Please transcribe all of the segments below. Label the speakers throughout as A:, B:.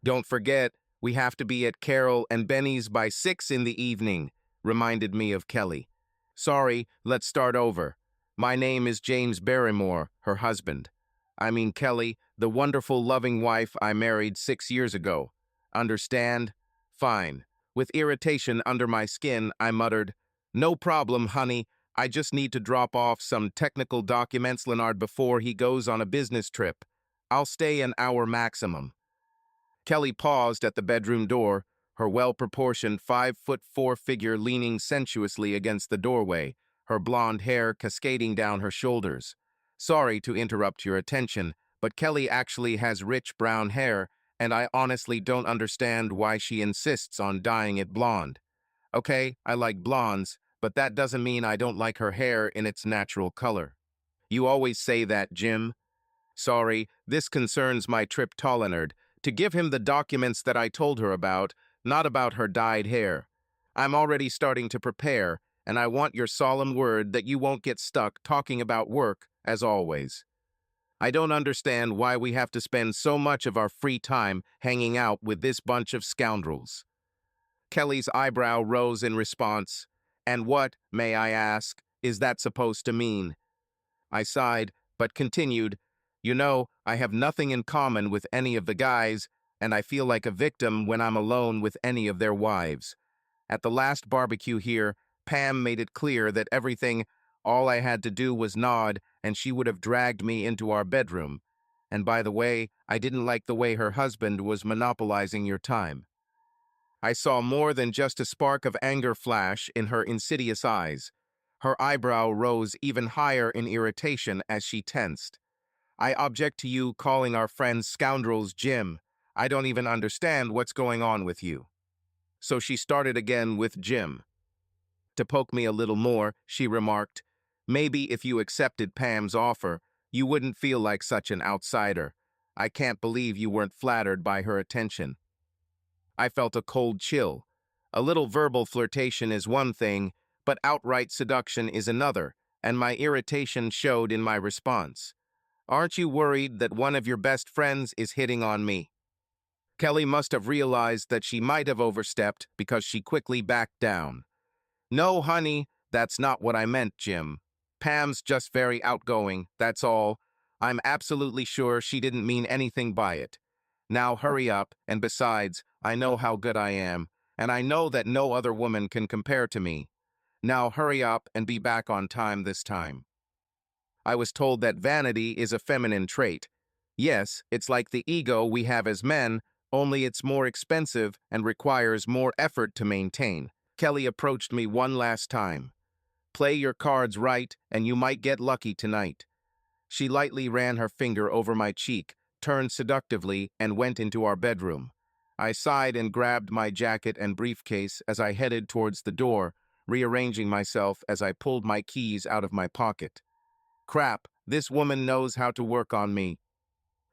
A: Don't forget, we have to be at Carol and Benny's by 6 in the evening, reminded me of Kelly. Sorry, let's start over. My name is James Barrymore, her husband. I mean Kelly, the wonderful loving wife I married 6 years ago. Understand? Fine. With irritation under my skin, I muttered, "No problem, honey. I just need to drop off some technical documents Leonard before he goes on a business trip. I'll stay an hour maximum." Kelly paused at the bedroom door, her well-proportioned 5'4" figure leaning sensuously against the doorway, her blonde hair cascading down her shoulders. Sorry to interrupt your attention, but Kelly actually has rich brown hair, and I honestly don't understand why she insists on dyeing it blonde. Okay, I like blondes, but that doesn't mean I don't like her hair in its natural color. You always say that, Jim. Sorry, this concerns my trip to Leonard, to give him the documents that I told her about, not about her dyed hair. I'm already starting to prepare, and I want your solemn word that you won't get stuck talking about work, as always. I don't understand why we have to spend so much of our free time hanging out with this bunch of scoundrels. Kelly's eyebrow rose in response. And what, may I ask, is that supposed to mean? I sighed, but continued, "You know, I have nothing in common with any of the guys, and I feel like a victim when I'm alone with any of their wives. At the last barbecue here, Pam made it clear that all I had to do was nod, and she would have dragged me into our bedroom. And by the way, I didn't like the way her husband was monopolizing your time." I saw more than just a spark of anger flash in her insidious eyes. Her eyebrow rose even higher in irritation as she tensed. "I object to you calling our friends scoundrels, Jim. I don't even understand what's going on with you." So she started again with Jim. To poke me a little more, she remarked, "Maybe if you accepted Pam's offer, you wouldn't feel like such an outsider. I can't believe you weren't flattered by her attention." I felt a cold chill. A little verbal flirtation is one thing, but outright seduction is another, and my irritation showed in my response. "Aren't you worried that one of your best friends is hitting on me?" Kelly must have realized that she might have overstepped because she quickly backed down. "No, honey, that's not what I meant, Jim. Pam's just very outgoing, that's all. I'm absolutely sure she didn't mean anything by it. Now hurry up, and besides, I know how good I am, and I know that no other woman can compare to me. Now hurry up and be back on time this time." I was told that vanity is a feminine trait. Yes, it's like the ego we have as men, only it's more expensive and requires more effort to maintain. Kelly approached me one last time. "Play your cards right, and you might get lucky tonight." She lightly ran her finger over my cheek, turned seductively, and went into our bedroom. I sighed and grabbed my jacket and briefcase as I headed towards the door, rearranging myself as I pulled my keys out of my pocket. Crap, this woman knows how to work on me.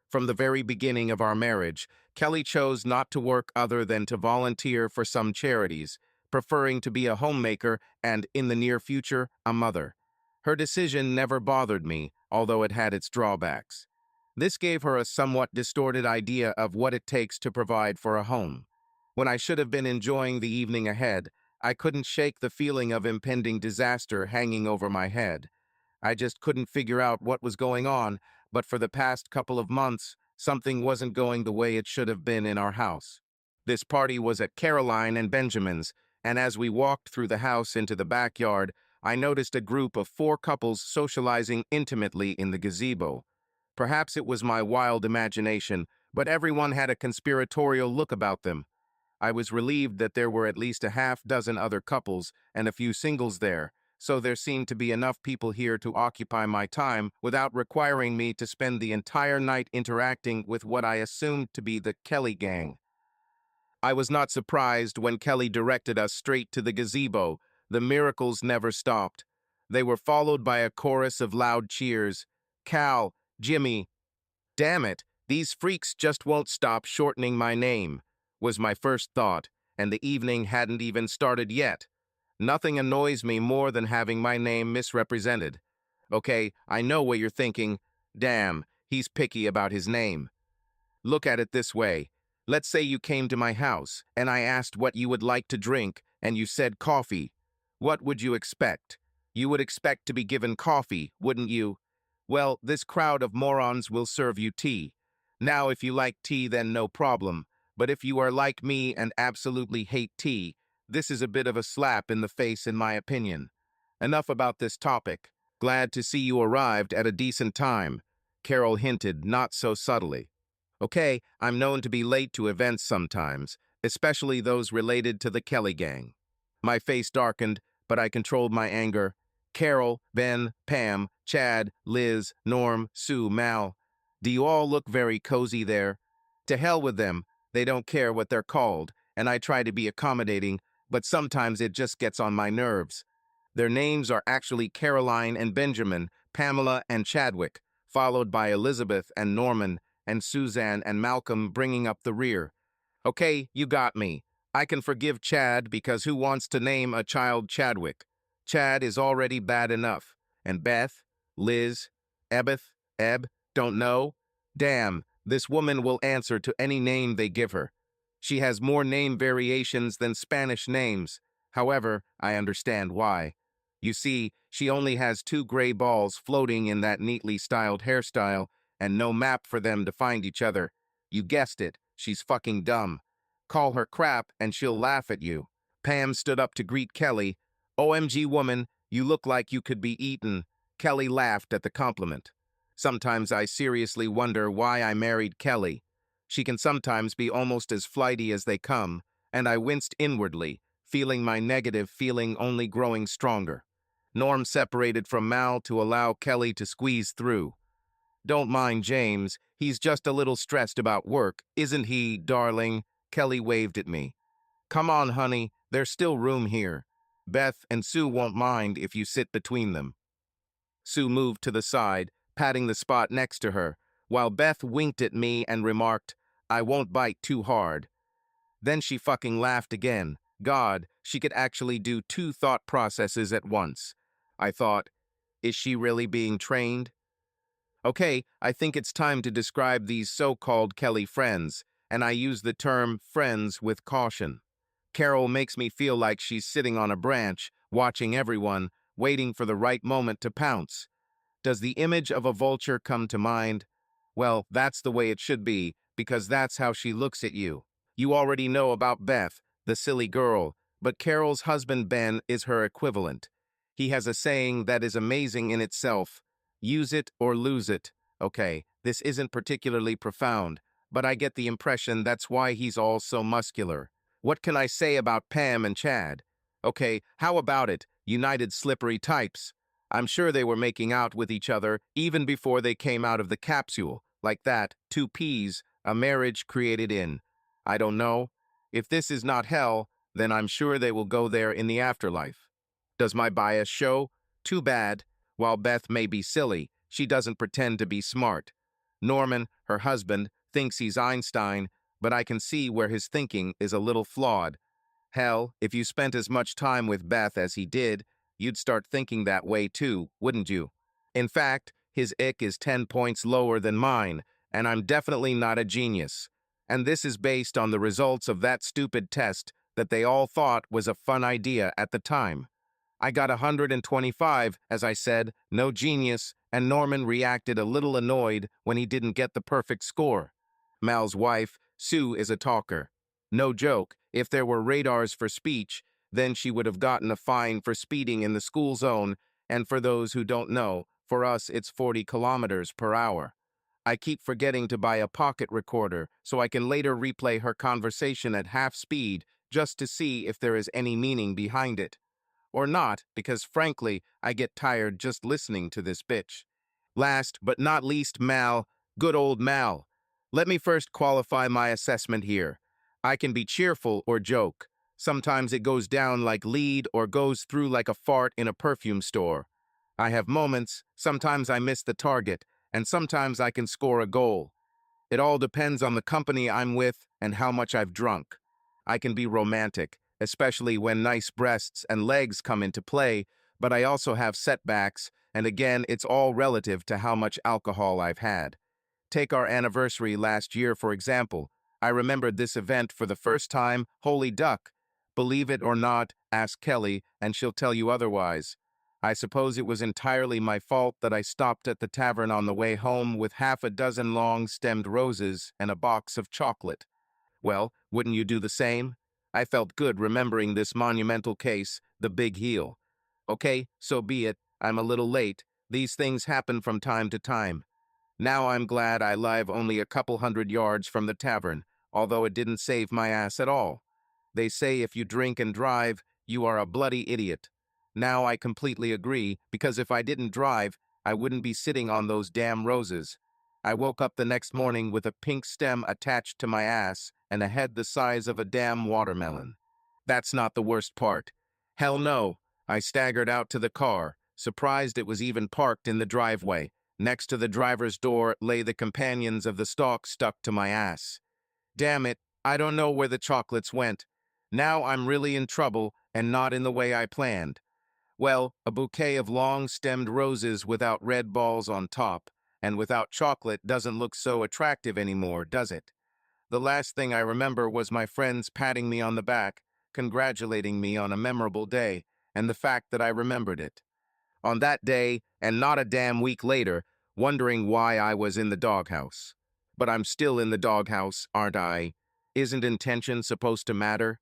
A: From the very beginning of our marriage, Kelly chose not to work other than to volunteer for some charities, preferring to be a homemaker and, in the near future, a mother. Her decision never bothered me, although it had its drawbacks. This gave her a somewhat distorted idea of what it takes to provide for a home. When I should have been enjoying the evening ahead, I couldn't shake the feeling of impending disaster hanging over my head. I just couldn't figure out what was going on, but for the past couple of months, something wasn't going the way it should have been in our house. This party was at Caroline and Benjamin's, and as we walked through the house into the backyard, I noticed a group of 4 couples socializing intimately in the gazebo. Perhaps it was my wild imagination, but everyone had a conspiratorial look about them. I was relieved that there were at least a half-dozen other couples and a few singles there, so there seemed to be enough people here to occupy my time without requiring me to spend the entire night interacting with what I assumed to be the Kelly gang. I was not surprised when Kelly directed us straight to the gazebo. The miracles never stopped. They were followed by a chorus of loud cheers. "Cal, Jimmy, damn it, these freaks just won't stop shortening my name," was my first thought, and the evening hadn't even started yet. Nothing annoys me more than having my name misrepresented. Okay, I know what you're thinking. Damn, he's picky about his name. Look at it this way. Let's say you came to my house, and I asked what you would like to drink, and you said coffee. What would you expect? You would expect to be given coffee, wouldn't you? Well, this crowd of morons will serve you tea. Now, if you like tea, then no problem. But if you are like me and absolutely hate tea, this is a bit of a slap in the face in my opinion. Enough about this topic. Glad to see you arrived at a decent time, Carol hinted not so subtly. Okay, I'm known to be late to events sometimes, especially those related to the Kelly gang. My face darkened, but I controlled my anger. Carol, Ben, Pam, Chad, Liz, Norm, Sue, Mal. Do you all look very cozy there? To hell with them. They don't care what they're called, and I try to be accommodating, but sometimes it just gets on my nerves. Their names are actually Caroline and Benjamin, Pamela and Chadwick, followed by Elizabeth and Norman, and Suzanne and Malcolm bringing up the rear. Okay, you got me. I can forgive Chad because who wants to name a child Chadwick? Chad is already bad enough. And Beth, Liz, Ebeth, Eb, don't know? Damn, this woman will answer to any name they give her. She has more name variations than Spanish names. However, I understand why. You see, she only has 2 gray balls floating in that neatly styled hairstyle, and no map for them to find each other. You guessed it, she's fucking dumb. Call her crap and she'll laugh at you. Pam stood up to greet Kelly. OMG woman, you look like you could be eaten. Kelly laughed at the compliment. Sometimes I seriously wonder why I married Kelly. She can sometimes be almost as flighty as they come, and I winced inwardly, feeling my negative feeling only growing stronger. Norm separated from Mal to allow Kelly to squeeze through. Don't mind James, he's just a little stressed about work, isn't he, darling? Kelly waved at me. Come on, honey, there's still room here. Beth and Sue won't mind if you sit between them. Sue moved to the side, patting the spot next to her, while Beth winked at me and remarked, I won't bite too hard. Then she fucking laughed again. God, she could actually do 2 thought processes at once. I thought, is she really being trained? Okay, I think it's time to describe these so-called Kelly friends, and I use the term friends with caution. Carol makes me feel like she's sitting on a branch, watching everyone, waiting for the right moment to pounce. Does the image of a vulture come to mind? Well, that's the way it should be, because that's how she looks at you. You already know about Beth, the silly girl, but Carol's husband Ben is her equivalent. He has a saying that is amazing in itself. Use it or lose it. Okay, this isn't particularly profound, but I get the impression that's why he's all so muscular. What can I say about Pam and Chad? Okay, how about it, united slippery types? I'm sure they were making out with each other even before they came out of the capsule, like that, 2 peas, a marriage created in. I don't know. If this is not hell, then I'm sure they will go there in the afterlife. Does my bias show? Too bad. While Beth may be silly, she doesn't pretend to be smart. Norman, her husband, thinks he's Einstein, but I can see where his thinking is a little flawed. Hell, if you spent as much time with Beth as he did, you'd start thinking that way too, wouldn't you? In fact, his ick is 10 points lower than mine, and I'm definitely not a genius. And this is based on the results of that stupid test that they all thought was a fun idea at the time. I got 125, as I said, no genius, and Norman reacted a little annoyed when he didn't get the perfect score. Mal's wife, Sue, is a talker. No joke, if there were radars for speech, then she would have gotten a fine for speeding in the school zone, and for those who don't know, for us it's 40 kilometers per hour. I keep forgetting to buy a pocket recorder so I can later replay her conversation at half speed just to see if there is any meaning behind it. Or not, because frankly, I get tired just listening to this bitch. Last but not least, Mal, good old Mal. Let me first qualify my assessment here. I can be cheerful or joke. Sometimes it goes down like lead or goes through like a fart in a perfume store. I have moments, sometimes I miss the target, and sometimes I can score a goal. It all depends on the company I'm with and how much I've drunk. I can be romantic, especially when nice breasts and legs come into play, but I also have setbacks, and again, it's all relative to how much alcohol I've had. Take our anniversary last year, for example. I remembered this event for the first time. Holy duck. Believe it or not, ask Kelly, and she'll tell you otherwise. I suppose it was entirely my fault that I stopped at the tavern on the way home with half a dozen long-stemmed roses and a box of chocolate. Well, wouldn't you do the same? I felt good remembering this monumental case, the big heel. Okay, so be it. I'm a little late. These things happen from time to time. Now I'm glad I live only a couple hundred yards from the tavern, although it didn't save my ass at all. They say if you drink and drive, you are a bloody idiot. Now I completely agree, because if I didn't drive, I wouldn't be sitting on those damn roses. I woke up the next morning with a pink stem attached to my ass and a head the size of a damn watermelon. That's not the worst part. Hell no. I staggered out to the car, surprised it was even parked in the driveway. Next to the driver's door lay the companions of the stalk stuck to my ass. Damn it, I don't know where the chocolates went. Now I'm really in trouble and not in the way I planned. Well, a bouquet of long-stemmed roses without red balls on top and without chocolate doesn't look so attractive anymore, does it? The last thing I remember was my friends patting me on the back, congratulating me on a memorable day, and the fact that I remembered it. On that day, and not a damn week later, wondering why I was in the doghouse. But I'm still in the doghouse, aren't I? Isn't intention supposed to matter?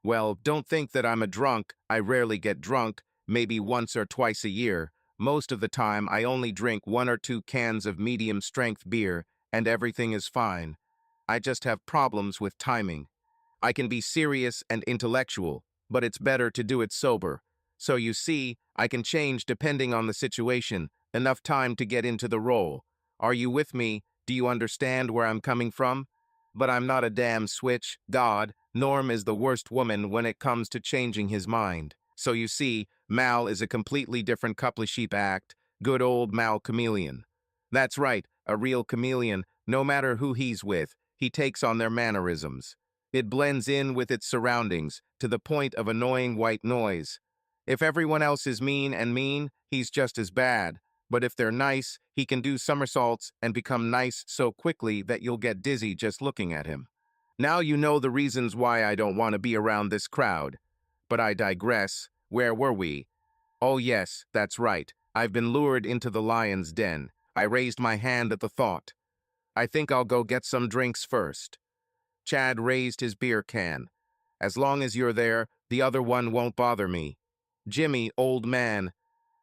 A: Well, don't think that I'm a drunk. I rarely get drunk, maybe once or twice a year. Most of the time, I only drink 1 or 2 cans of medium-strength beer, and everything is fine. I just have problems with timing. I can be serious and intellectual, but it's better to do it sober. So you see, I can change depending on the situation, enough time to get into the role. Are you with me? Do you understand where I'm coming from? But I'm not a damn switch. God, Norm is the worst woman when it comes to changing his mind. So you see, Mal is a completely different couple of sheep act. Good old Mal chameleon. That's right, a real chameleon, no matter who he's with, he takes on their mannerisms. It blends in with its surroundings, to the point of annoying white noise. If everyone else is mean, he's just as bad. But if they're nice, he can do somersaults and become nice so quickly that you'll get dizzy just looking at him. Now you know the reasons why I don't want to be around this crowd. But I digress. Where were we? Oh yes, that's right. I've been lured into the lion's den. I raised my hand at the thought. I think I'll go get some drinks first. Chad raised his beer can. As long as you're there, the other one won't bother me. Jimmy, old man.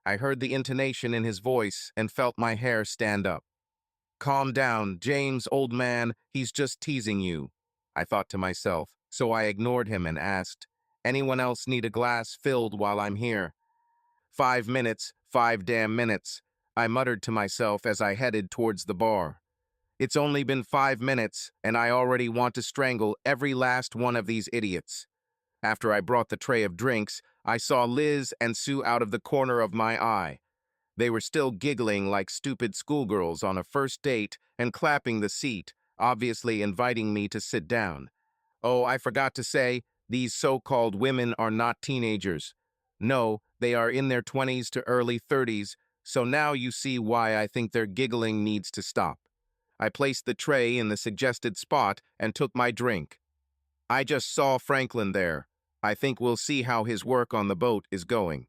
A: I heard the intonation in his voice and felt my hair stand up. Calm down, James, old man, he's just teasing you. I thought to myself, so I ignored him and asked, anyone else need a glass filled while I'm here? 5 minutes, 5 damn minutes, I muttered to myself as I headed towards the bar. It's only been 5 minutes, and I already want to strangle every last one of these idiots. After I brought the tray of drinks, I saw Liz and Sue out of the corner of my eye. They were still giggling like stupid schoolgirls on a first date and clapping the seat, obviously inviting me to sit down. Oh, I forgot to say, these so-called women are not teenagers. No, they are in their 20s to early 30s, so now you see why I think their giggling needs to stop. I placed the tray in the suggested spot and took my drink. I just saw Franklin there. I think we'll see how his work on the boat is going.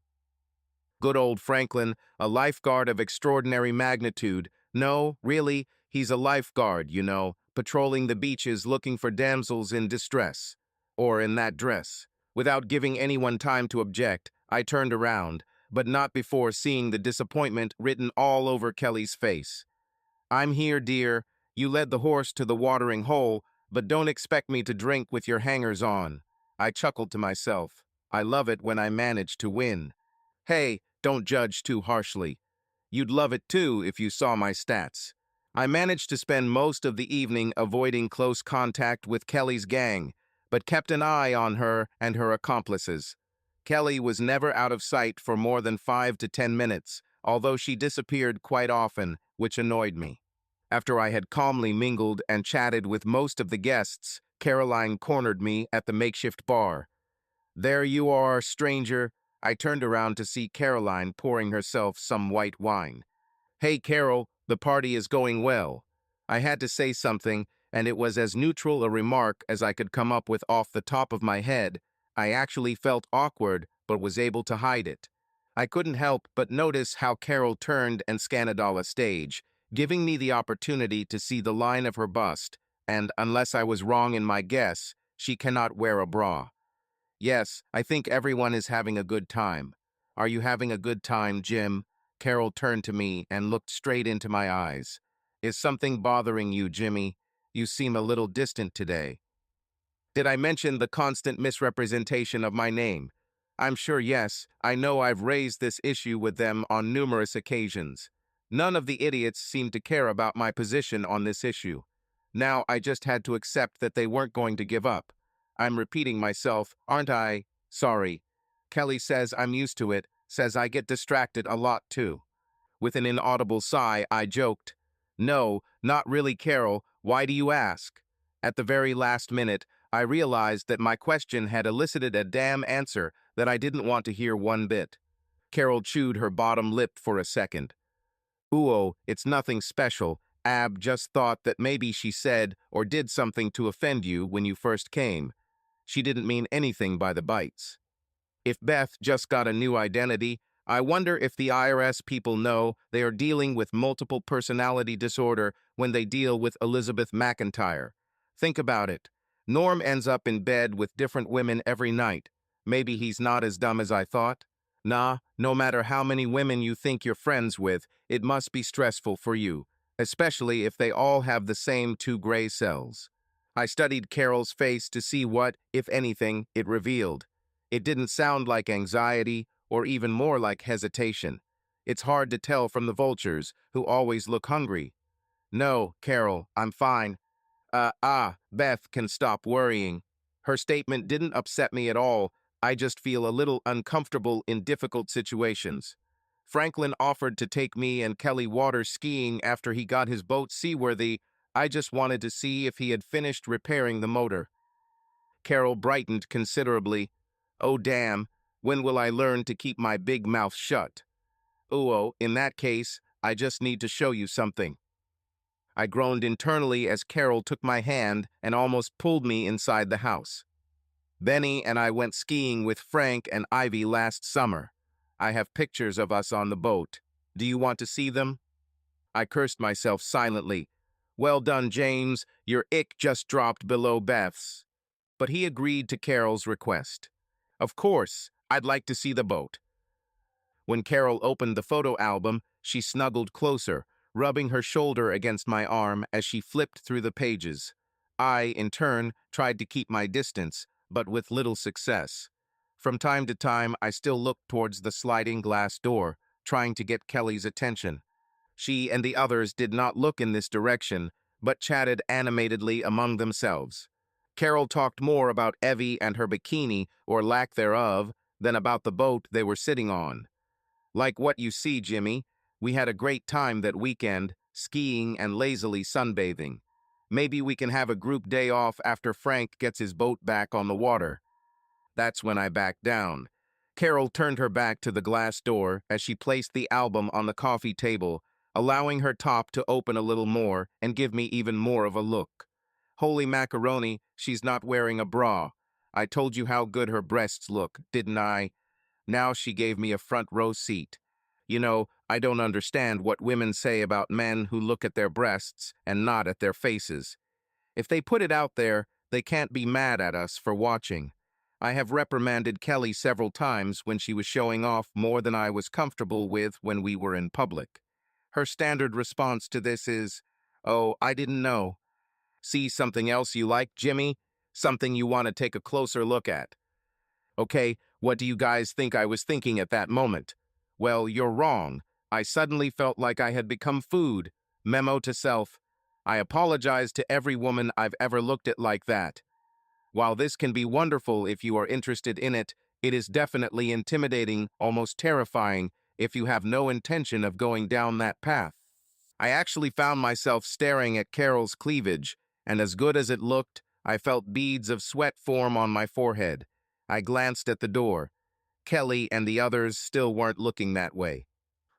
A: Good old Franklin, a lifeguard of extraordinary magnitude. No, really, he's a lifeguard, you know, patrolling the beaches looking for damsels in distress. Or in that dress. Without giving anyone time to object, I turned around, but not before seeing the disappointment written all over Kelly's face. I'm here, dear. You led the horse to the watering hole, but don't expect me to drink with your hangers on. I chuckled to myself. I love it when I manage to win. Hey, don't judge too harshly. You'd love it too if you saw my stats. I managed to spend most of the evening avoiding close contact with Kelly's gang, but kept an eye on her and her accomplices. Kelly was never out of sight for more than 5 to 10 minutes, although she disappeared quite often, which annoyed me. After I had calmly mingled and chatted with most of the guests, Caroline cornered me at the makeshift bar. There you are, stranger. I turned around to see Caroline pouring herself some white wine. Hey, Carol, the party is going well. I had to say something, and it was as neutral a remark as I could come up with off the top of my head. I actually felt awkward, but was able to hide it. I couldn't help but notice how Carol turned and scanned all stage, giving me the opportunity to see the line of her bust, and unless I was wrong in my guess, she cannot wear a bra. Yes, I think everyone is having a good time. Are you having a good time, Jim? Carol turned to me and looked straight into my eyes. Is something bothering you, Jimmy? You seem a little distant today. Did I mention the constant misrepresentation of my name? I'm sure yes, I know I've raised this issue with them on numerous occasions. None of the idiots seemed to care about my position on this issue. Now I just had to accept that they weren't going to give up. I'm repeating myself, aren't I? Sorry. Kelly says I'm used to it, says I get distracted a lot too. With an inaudible sigh, I joked, "No, not really, Carol. Why do you ask?" At the very last minute, I realized that my question had elicited a damn answer that I didn't want to hear one bit. Carol chewed her bottom lip for a second. "Ooh, it's nothing special. Ab just thought that maybe she said or did something to offend you when you first came. She didn't mean anything by the bites." If Beth just got a new identity, I wonder if the IRS people know they are dealing with multiple personality disorder when they deal with Elizabeth McIntyre. Think about it. Norm ends up in bed with different women every night. Maybe he's not as dumb as I thought. Nah, no matter how many women you think you're friends with, it must be stressful for you, especially if they all have the same two gray cells. I studied Carol's face to see what, if anything, it revealed. It didn't sound like anxiety, or even more like hesitation. It's hard to tell from the vultures, who always look hungry. "No, Carol, I'm fine." Beth can stop worrying. Her statement didn't upset me at all. I just feel a little uncomfortable in difficult situations. Franklin offered to take me and Kelly water skiing after he got his boat seaworthy. I just wanted to see if he had finished repairing the motor. Carol brightened considerably. "Oh, damn, when will I learn to keep my big mouth shut?" "Oh, in that case, I just need to show you something." I groaned internally as Carol took my hand and almost pulled me inside the house. "Benny and I went skiing with Frank and Ivy last summer. I have pictures of us on the boat. Do you want to see them?" I cursed myself silently. Well done, James. Your ick just dropped below Beth's. But he agreed to Carol's request. "Of course, I'd like to see the boat." When Carol opened the photo album, she snuggled closer, rubbing her shoulder against my arm as she flipped through the pages. I, in turn, tried to keep my distance, but with little success. From time to time, I still looked towards the sliding glass door, trying to get Kelly's attention. She and the others did not look in this direction, but chatted animatedly among themselves. Carol talked more about Evie and her bikini, or lack thereof, than about the boat they were sitting on. "Like what you see, Jimmy, we had a great time that weekend, skiing and lazily sunbathing. Maybe we can have a group day off after Frank gets his boat back on the water." That's when I backed down. Carol turned her back to the glass door as she placed the album on the coffee table, allowing her top to open a little more and give me even more of a look. Holy macaroni, she's not wearing a bra. I told you how good her breasts look, didn't I? Now she gave me a front row seat. You know, I don't understand what women say about men who look at their breasts and not at their faces. If they put it out there, they can't be mad at us for watching. I have reprimanded Kelly several times when she was showing off more than I was comfortable with when we were in public. Her standard response to this is, "Oh, I didn't know." See something else you like, Jimmy? Something you want to take a closer look at? Okay, what do you guys think I was thinking at that moment? Well, you're wrong. I suddenly felt like I had become food. Memo to self. I apologize to every woman I've ever looked at like that. While this can be wonderful if you are interested in it, it is definitely intimidating, almost terrifying, if you have no intention of going down that path. I actually found myself staring at Carol's cleavage, and as good as it looked, I felt beads of sweat form on my forehead. I glanced at the door. Kelly and the others still weren't looking that way.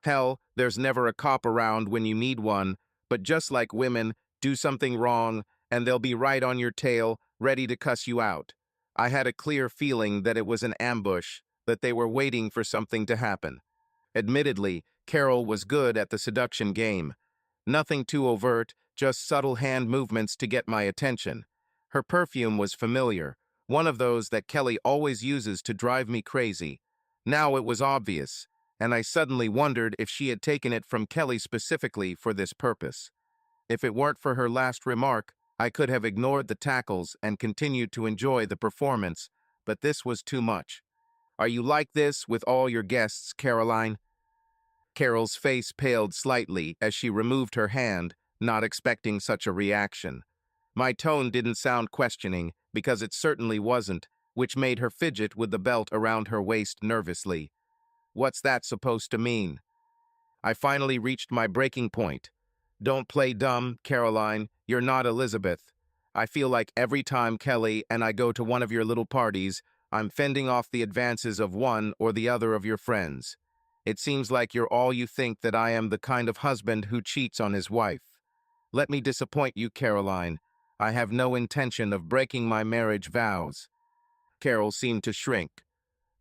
A: Hell, there's never a cop around when you need one, but just like women, do something wrong, and they'll be right on your tail, ready to cuss you out. I had a clear feeling that it was an ambush, that they were waiting for something to happen. Admittedly, Carol was good at the seduction game. Nothing too overt, just subtle hand movements to get my attention. Her perfume was familiar, one of those that Kelly always uses to drive me crazy. Now it was obvious, and I suddenly wondered if she had taken it from Kelly specifically for this purpose. If it weren't for her last remark, I could have ignored the tackles and continued to enjoy the performance, but this was too much. Are you like this with all your guests, Caroline? Carol's face paled slightly as she removed her hand, not expecting such a reaction. My tone didn't sound questioning, because it certainly wasn't, which made her fidget with the belt around her waist nervously. What's that supposed to mean? I finally reached my breaking point. Don't play dumb, Caroline. You're not Elizabeth. I feel like every time Kelly and I go to one of your little parties, I'm fending off the advances of one or the other of your friends. It seems like you're all you think that I am the kind of husband who cheats on his wife. Let me disappoint you, Caroline. I have no intention of breaking my marriage vows. Carol seemed to shrink.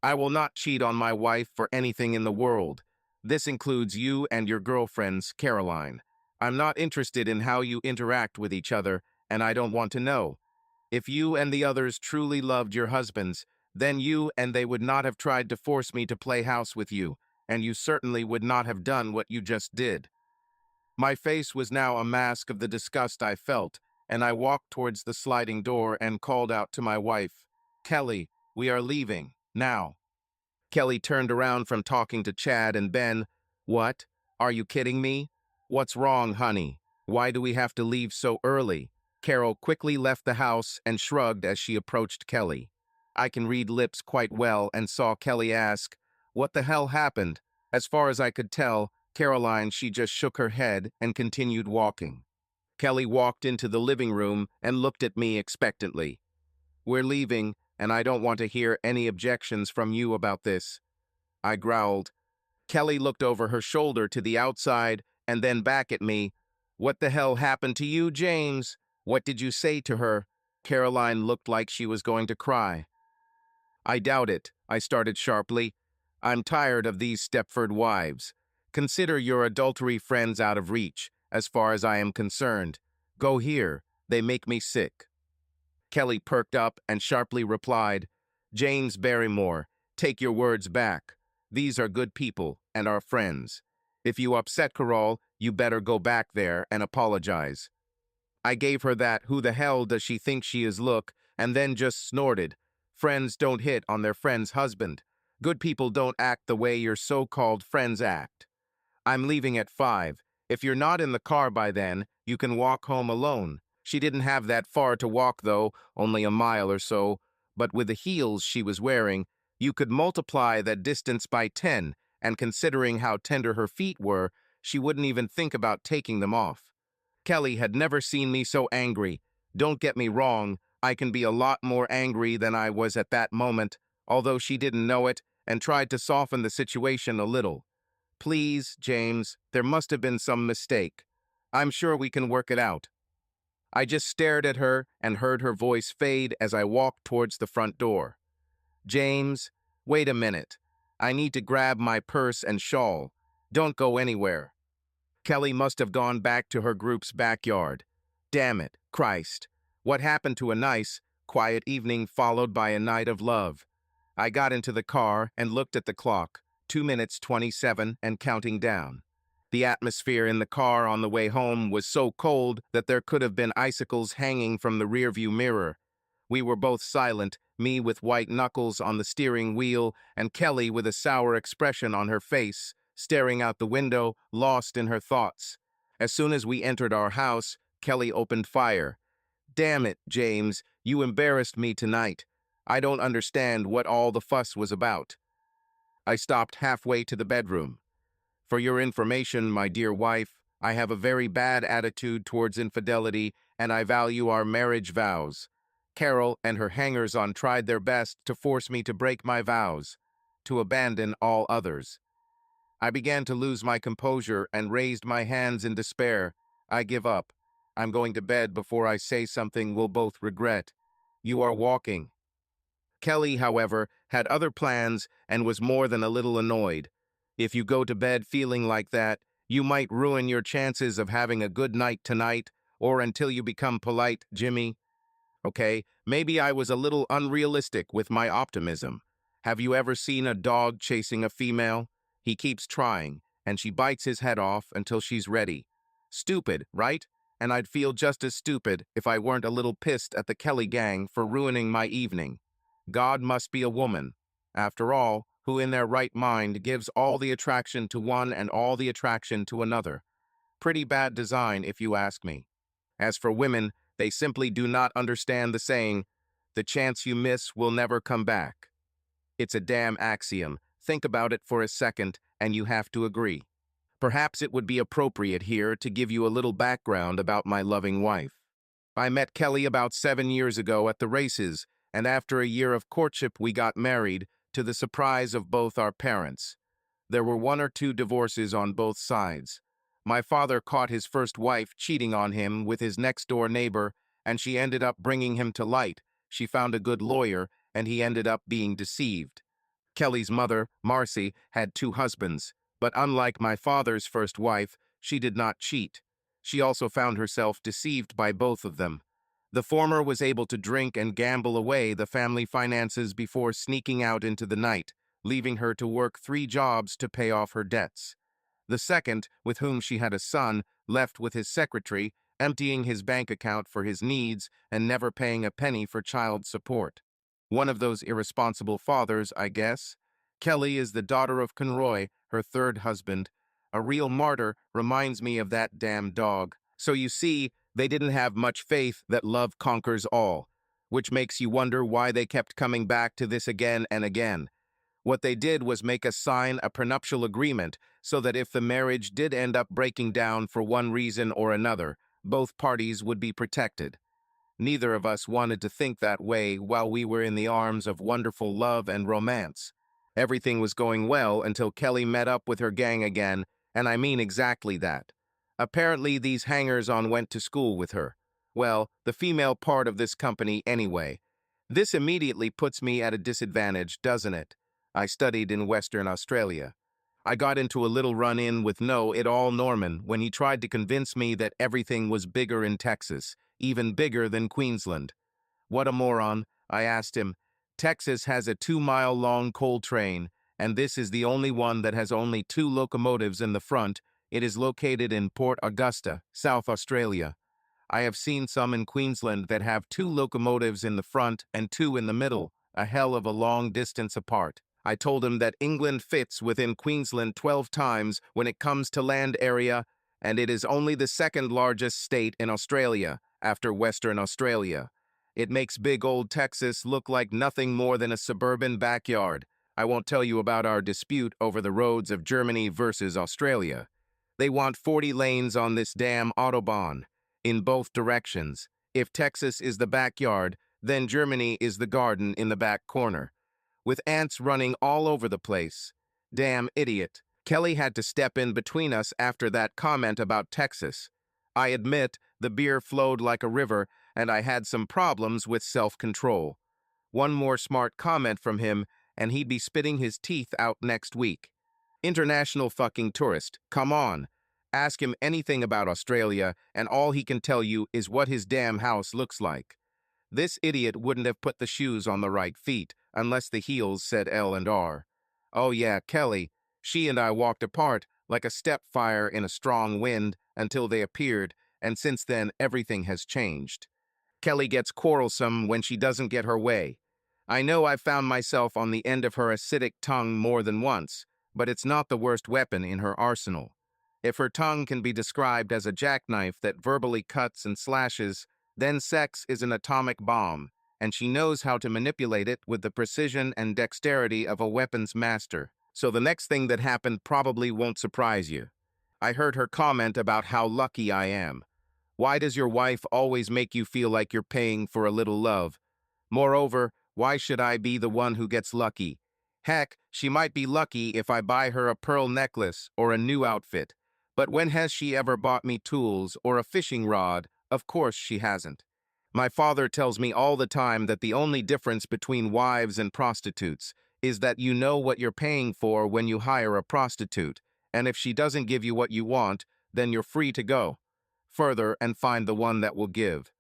A: I will not cheat on my wife for anything in the world. This includes you and your girlfriends, Caroline. I'm not interested in how you interact with each other, and I don't want to know. If you and the others truly loved your husbands, then you and they would not have tried to force me to play house with you, and you certainly would not have done what you just did. My face was now a mask of the disgust I felt, and I walked towards the sliding door and called out to my wife, Kelly, we are leaving, now. Kelly turned around from talking to Chad and Ben. What? Are you kidding me? What's wrong, honey? Why do we have to leave so early? Carol quickly left the house and shrugged as she approached Kelly. I can read lips quite well and saw Kelly ask, what the hell happened? As far as I could tell, Caroline, she just shook her head and continued walking. Kelly walked into the living room and looked at me expectantly. We're leaving, and I don't want to hear any objections from you about this. I growled. Kelly looked over her shoulder to the outside and then back at me. What the hell happened to you, James? What did you say to her? Caroline looked like she was going to cry. I doubt it, I started sharply. I'm tired of these Stepford wives. Consider your adultery friends out of reach, as far as I am concerned. Go here, they make me sick. Kelly perked up and sharply replied, James Barrymore, take your words back. These are good people and our friends. If you upset Carol, you better go back there and apologize. I gave her that who the hell does she think she is look, and then just snorted. Friends don't hit on their friend's husband. Good people don't act the way your so-called friends act. I'm leaving at 5. If you're not in the car by then, you can walk home alone. She didn't have that far to walk, though, only a mile or so, but with the heels she was wearing, you could multiply that distance by 10, and considering how tender her feet were, she wouldn't even think about taking them off. Kelly had never seen me so angry. Don't get me wrong, I can be a lot more angry than I was at that moment, although she didn't know it and tried to soften the situation a little. Please, James, there must have been some mistake. I'm sure we can work it out. I just stared at her and heard her voice fade as I walked towards the front door. James, wait a minute. I need to grab my purse and shawl. Don't go anywhere. Kelly must have gone back to her group's backyard. Damn it, Christ. What happened to a nice, quiet evening followed by a night of love? I got into the car and looked at the clock, 2 minutes 27 and counting down. The atmosphere in the car on the way home was so cold that there could have been icicles hanging from the rearview mirror. We were both silent, me with white knuckles on the steering wheel and Kelly with a sour expression on her face, staring out the window, lost in her thoughts. As soon as we entered our house, Kelly opened fire. Damn it, James, you embarrassed me tonight. I don't understand what all the fuss was about. I stopped halfway to the bedroom. For your information, my dear wife, I have a very bad attitude towards infidelity, and I value our marriage vows. Carol and her hangers-on tried their best to force me to break my vows, to abandon all others. I began to lose my composure and raised my hands in despair. I give up. I'm going to bed before I say something we'll both regret. You are walking. Kelly, however, had other plans and was more than a little annoyed. If you go to bed feeling like that, you might ruin your chances of having a good night tonight, or until you become polite, Jimmy. Okay, maybe I was a little unrealistic with my optimism. Have you ever seen a dog chasing a female? He keeps trying, and she bites his head off until she's ready. Stupid, right? And I'd feel just as stupid if I weren't a little pissed at the Kelly gang for ruining my evening. God must be a woman. After all, who in their right mind gives all the attraction to one and all the attraction to another? Pretty bad design, if you ask me. As for women, they simply do not understand the saying, the chance you miss will never come back. It's a damn axiom. Think about it for a second, and you have to agree. Perhaps it would be appropriate here to give you a little background about my loving wife. I met Kelly about 7 years ago at the races, and after a year of courtship we got married, to the surprise of both our parents. There were 1 or 2 divorces on both sides. My father caught his first wife cheating on him with his next-door neighbor, and she ended up bringing him to light. She found a good lawyer, and he ended up being deceived. Kelly's mother, Marcy, had 2 husbands, but unlike my father's first wife, she did not cheat. She also found herself deceived by both of them. The former was able to drink and gamble away the family finances before sneaking out into the night, leaving her to work 3 jobs to pay off her debts. The second, with whom she had a son, left with his secretary, emptying his bank account for his needs and never paying a penny for child support. One of those irresponsible fathers, I guess. Kelly is the daughter of Conroy, her third husband. A real martyr, reminds me of that damn dog. So you see, they didn't have much faith that love conquers all, which makes you wonder why they kept coming back to this again and again. What they did was make us sign a prenuptial agreement so that if the marriage did end up breaking down for one reason or another, both parties would be protected. Neither of us wanted to think that way while we were in the arms of wonderful love and romance. Everything was going well until Kelly met up with her gang again, and I mean exactly that. Apparently these hangers-on went to school with her. Well, the female part of this company anyway. This immediately puts me at a disadvantage, doesn't it? I studied in Western Australia. I got into a little run-in with know-it-all Norman when he tried to convince me that everything was bigger in Texas, even bigger than Queensland. What a moron, I asked him. Texas has a 2-mile-long coal train, and this is the only one that has only 2 locomotives in the front. It is located in Port Augusta, South Australia. I have seen some in Queensland that have 2 locomotives in the front and 2 in the middle, a hell of a long distance apart. I told him that England fits within Queensland 12 times when it comes to land area, and it is only the second largest state in Australia, after Western Australia. It makes big old Texas look like nothing more than a suburban backyard. I won't tell you about our dispute over the roads of Germany versus Australia. They want 40 lanes on this damn Autobahn, in both directions. If Texas is the backyard, then Germany is the garden in the back corner, with ants running all over the place. Damn idiot. Kelly had to step in between us after that comment about Texas. I admit, the beer flowed like a river, and I had some problems with self-control. One more smart comment from him, and he'd be spitting his teeth out next week. International fucking tourist, come on. Ask him anything about Australia, and all he can tell you is what his damn house looks like. This idiot wouldn't have put the shoes on the right feet, unless the heels said L and R. Oh yeah, Kelly. She and I walked apart, like a step fire in a strong wind, until they appeared, and since then everything has changed. Kelly gets quarrelsome when she doesn't get her way. I know I've found myself on the end of her acidic tongue more than once, but it's not the worst weapon in her arsenal. If her tongue can be described as a jackknife that verbally cuts and slashes, then sex is an atomic bomb, and she knows how to manipulate it with the precision and dexterity of a weapons master. So the next thing that happened probably won't surprise you. I heard her comment about how lucky I am. Why does your wife always make you feel like you're paying for a little love? Moreover, why should I be the one who gets lucky? Heck, she might be lucky if I buy her a pearl necklace or a new outfit. But when has she ever bought me tools or a fishing rod, Of course she hasn't. My father tells me all the time that the only difference between wives and prostitutes is that you know what you're paying for when you hire a prostitute, and if she doesn't give you what you want, then you're free to go further and find the one that will give.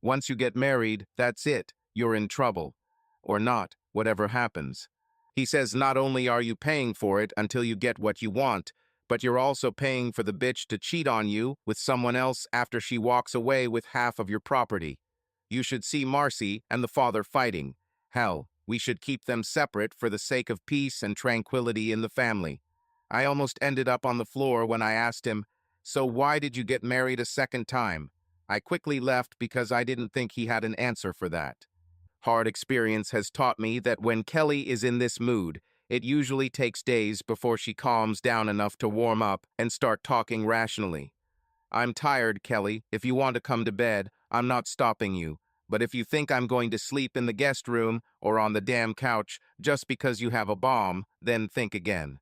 A: Once you get married, that's it. You're in trouble. Or not, whatever happens. He says not only are you paying for it until you get what you want, but you're also paying for the bitch to cheat on you with someone else after she walks away with half of your property. You should see Marcy and the father fighting. Hell, we should keep them separate for the sake of peace and tranquility in the family. I almost ended up on the floor when I asked him, "So why did you get married a second time?" I quickly left because I didn't think he had an answer for that. Hard experience has taught me that when Kelly is in this mood, it usually takes days before she calms down enough to warm up and start talking rationally. "I'm tired, Kelly. If you want to come to bed, I'm not stopping you. But if you think I'm going to sleep in the guest room or on the damn couch just because you have a bomb, then think again."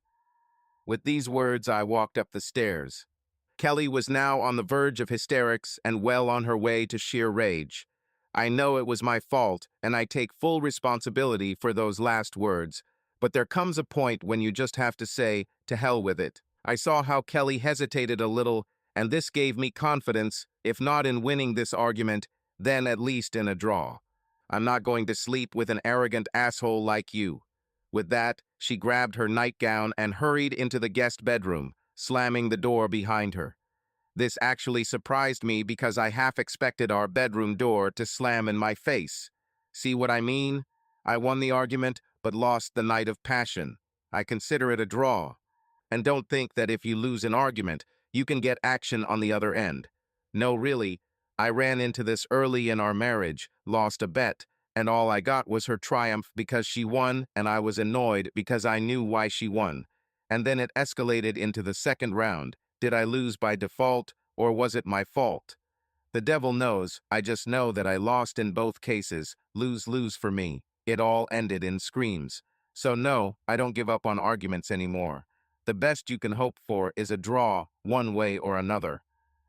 A: With these words, I walked up the stairs. Kelly was now on the verge of hysterics and well on her way to sheer rage. I know it was my fault, and I take full responsibility for those last words, but there comes a point when you just have to say, "To hell with it." I saw how Kelly hesitated a little, and this gave me confidence, if not in winning this argument, then at least in a draw. I'm not going to sleep with an arrogant asshole like you. With that, she grabbed her nightgown and hurried into the guest bedroom, slamming the door behind her. This actually surprised me because I half expected our bedroom door to slam in my face. See what I mean? I won the argument, but lost the night of passion. I consider it a draw. And don't think that if you lose an argument, you can get action on the other end. No, really, I ran into this early in our marriage, lost a bet, and all I got was her triumph because she won, and I was annoyed because I knew why she won. And then it escalated into the second round. Did I lose by default, or was it my fault? The devil knows, I just know that I lost in both cases, lose-lose for me. It all ended in screams. So no, I don't give up on arguments anymore. The best you can hope for is a draw, one way or another.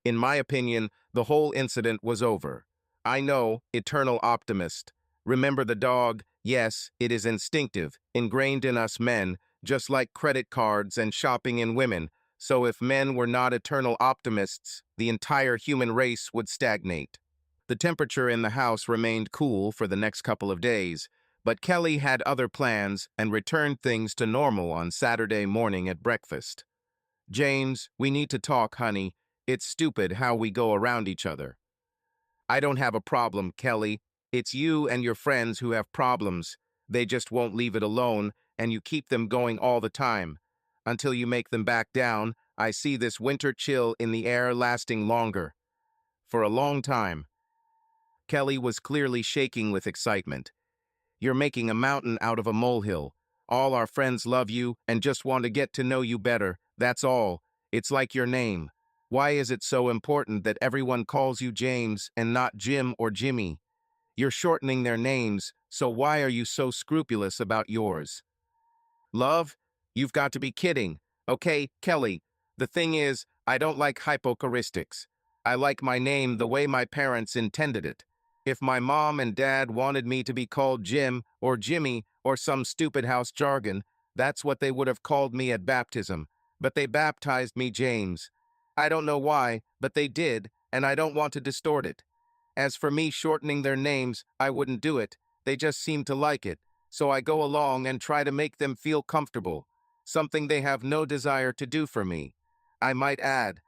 A: In my opinion, the whole incident was over. I know, eternal optimist. Remember the dog? Yes, it is instinctive, ingrained in us men, just like credit cards and shopping in women. So if men were not eternal optimists, the entire human race would stagnate. The temperature in the house remained cool for the next couple of days, but Kelly had other plans and returned things to normal on Saturday morning at breakfast. "James, we need to talk, honey. It's stupid how we go around each other." "I don't have a problem, Kelly. It's you and your friends who have problems. They just won't leave it alone, and you keep them going all the time. Until you make them back down, I see this winter chill in the air lasting longer." For a long time, Kelly was clearly shaking with excitement. "You're making a mountain out of a molehill. All our friends love you and just want to get to know you better. That's all. It's like your name. Why is it so important that everyone calls you James and not Jim or Jimmy? You're shortening their names, so why are you so scrupulous about yours?" "Love? You've got to be kidding. Okay, Kelly, the thing is, I don't like hypochoristics. I like my name the way my parents intended it. If my mom and dad wanted me to be called Jim or Jimmy or some stupid house jargon, that's what they would have called me at baptism. But they baptized me James. I don't know why, but they did, and I don't want to distort it. As for me shortening their names, I wouldn't do it. They just seem to like it. So I go along and try to make them feel comfortable, something they have no desire to do for me. I might add."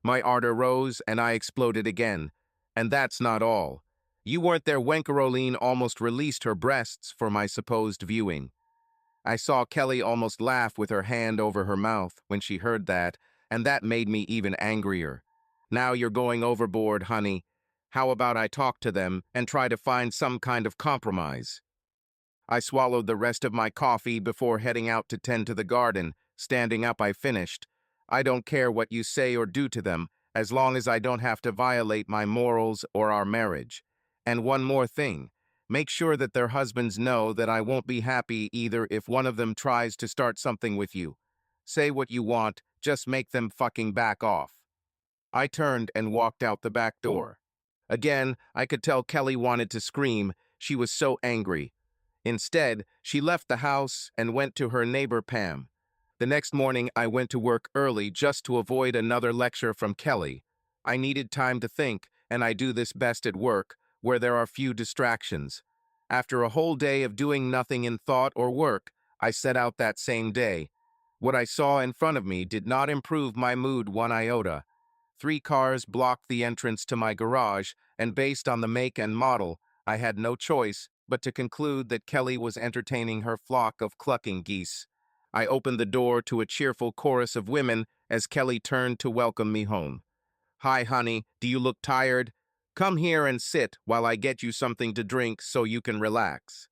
A: My ardor rose and I exploded again. "And that's not all. You weren't there when Caroline almost released her breasts for my supposed viewing." I saw Kelly almost laugh with her hand over her mouth when she heard that, and that made me even angrier. "Now you're going overboard, honey. How about I talk to them and try to find some kind of compromise?" I swallowed the rest of my coffee before heading out to tend to the garden. Standing up, I finished. "I don't care what you say or do to them, as long as I don't have to violate my morals or our marriage. And one more thing. Make sure that their husbands know that I won't be happy either if one of them tries to start something with you. Say what you want, just make them fucking back off." I turned and walked out the back door. Again, I could tell Kelly wanted to scream. She was so angry. Instead, she left the house and went to her neighbor Pam. The next morning, I went to work early just to avoid another lecture from Kelly. I needed time to think, and I do this best at work, where there are few distractions. After a whole day of doing nothing in thought or work, I set out that same day. What I saw in front of me did not improve my mood one iota. 3 cars blocked the entrance to my garage, and based on the make and model, I had no choice but to conclude that Kelly was entertaining her flock of clucking geese. I opened the door to a cheerful chorus of women as Kelly turned to welcome me home. "Hi, honey, do you look tired? Come here and sit while I get you something to drink so you can relax,"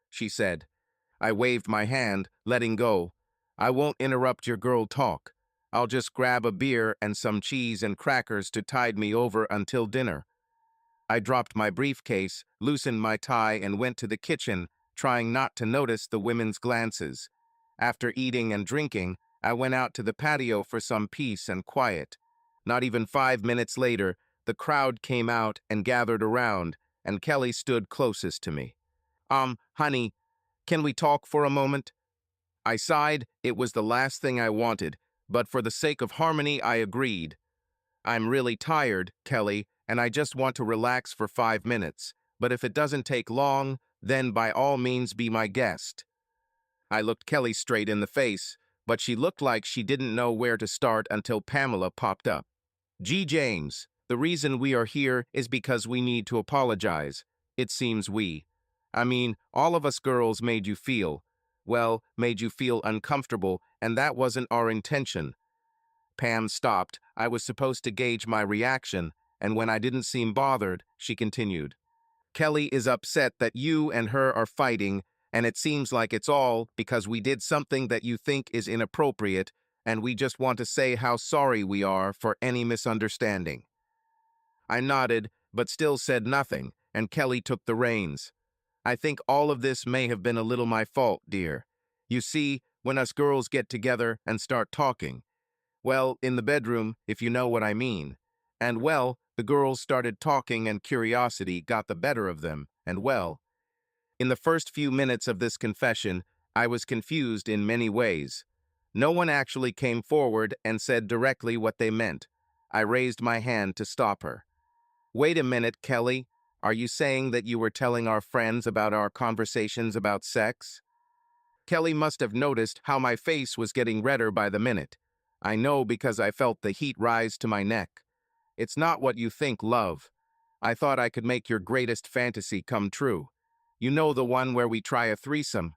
A: she said. I waved my hand, letting go. "I won't interrupt your girl talk. I'll just grab a beer and some cheese and crackers to tide me over until dinner." I dropped my briefcase, loosened my tie, and went to the kitchen, trying not to notice the women's glances. After eating and drinking, I went out to the patio for some peace and quiet. Not even 5 minutes later, the crowd came out and gathered around, and Kelly stood closest to me. Honey, can we talk for a moment?" I sighed. It was the last thing I wanted, but for the sake of harmony, I agreed. "I'm really tired, Kelly, and I just want to relax for 5 minutes. But if it doesn't take long, then by all means be my guest." I looked Kelly straight in the face, but she looked like she didn't know where to start until Pamela popped up. "G. James, the reason we are here is because we need to apologize. It seems all of us girls made you feel, made you feel uncomfortable, and that wasn't our intention." Pam stopped. I was supposed to gauge my reaction, and when I didn't seem bothered, she continued. "Kelly is upset that you and her are fighting, and it seems like it's all because we did something that you think is inappropriate, and we just want to say how sorry we are for any misunderstanding." I nodded, but still said nothing, and Kelly took the reins. "I think all of this may have been a little my fault, dear. You see, when us girls get together and start talking, in the bedroom, if you know what I mean. And the girls started talking and curiosity got the better of them, and in the first few minutes of this confession, I was confused in many ways. No one actually came forward and said directly what they meant. I raised my hand to stop her. "Wait a minute, Kelly. Are you saying that you were telling our friends about our conversations about sex?" Kelly must have noticed how my face was getting redder by the minute. I know because I felt the heat rise to my neck. "It's not what you think, love. I thought I could make your greatest fantasy come true. You know, the one where we try a threesome.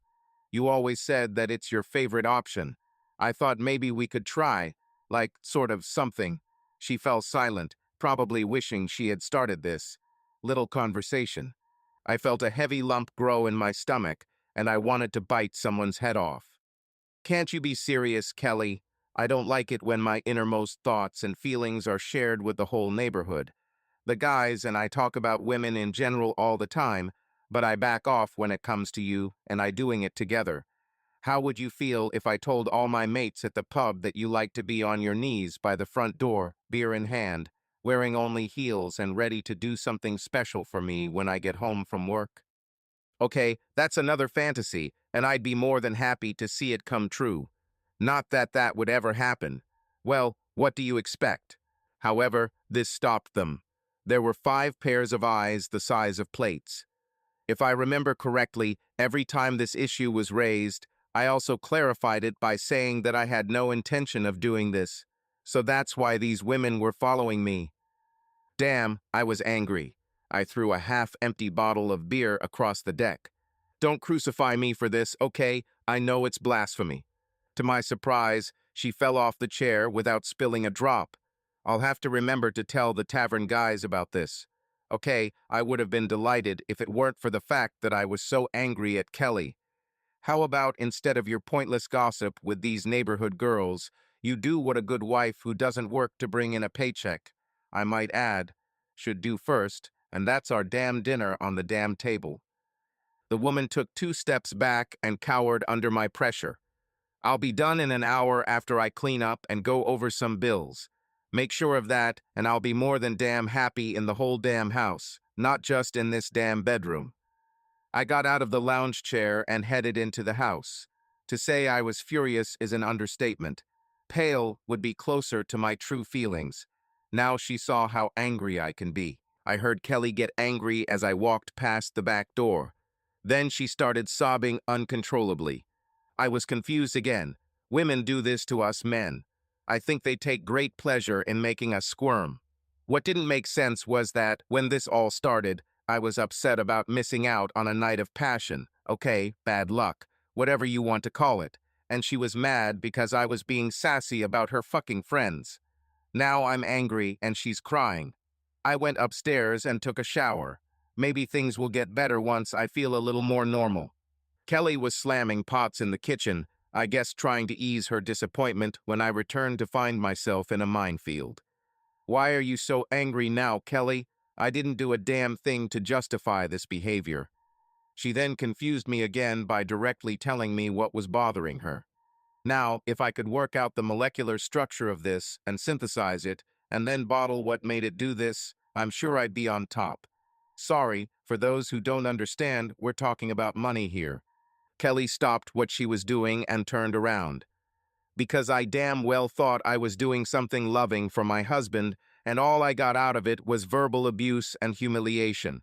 A: You always said that it's your favorite option. I thought maybe we could try, like, sort of something." She fell silent, probably wishing she had started this little conversation. I felt a heavy lump grow in my stomach, and I wanted to bite someone's head off. "Can't you be serious, Kelly? I don't like it when my innermost thoughts and feelings are shared with the whole neighborhood. The guys and I talk about women in general all the time, but I back off when it comes to you and I doing it together. How would you feel if I told all my mates at the pub that you like to be on your knees by the front door, beer in hand, wearing only heels and ready to do something special for me when I get home from work? Okay, that's another fantasy, and I'd be more than happy to see it come true. Not that that would ever happen. What do you expect?" However, this stopped them. There were 5 pairs of eyes the size of plates. If I remember correctly, every time this issue was raised, I also clarified it by saying that I had no intention of doing this. So that's why these women were following me. Damn, I was angry. I threw a half-empty bottle of beer across the deck. "Don't crucify me for this, okay? I know it's blasphemy." To my surprise, she fell off the chair without spilling a drop. "I'll have to remember to tell the tavern guys about this." Okay, I would have been delighted if it weren't for the fact that I was so angry at Kelly. "How about, instead of your pointless gossip with these neighborhood girls, you do what a good wife who doesn't work to bring in a paycheck, I might add, should do first, and that's our damn dinner on the damn table." The woman took 2 steps back and cowered under my pressure. "I'll be done in an hour after I clean up and go over some bills. Make sure of that, and I'll be more than damn happy in the whole damn house, not just in this damn bedroom. I got out of the lounge chair and headed into the house. To say I was furious is an understatement. Pale would be closer to my true feelings. Now she saw how angry I can be. I heard Kelly get angry as I walked past the back door. Then she started sobbing uncontrollably. I was confused again. Women do this to us men. I think they take great pleasure in making us squirm. What didn't make sense was that, when this all started, I was upset about missing out on a night of passion. Okay, bad luck, whatever you want to call it. And she was mad because I was being sassy about her fucking friends. Now I'm angry and she's crying. I went upstairs and took a shower. Maybe things will get better once I feel a little more normal. Kelly was slamming pots in the kitchen, I guess trying to ease her disappointment when I returned to find myself in a minefield. Why are you so angry now, Kelly? I didn't do a damn thing to justify this behavior. She then confused me again by directly telling me what was bothering her. Now, if I could work out the molecular structure of this and synthesize it, and then bottle what made it do this, I'm sure I'd be on top. Sorry, for those who don't understand, we're talking about money here. Kelly stopped what she was doing and turned around. Because I damn well thought I was doing something loving for my husband, and all I got out of it was verbal abuse and humiliation.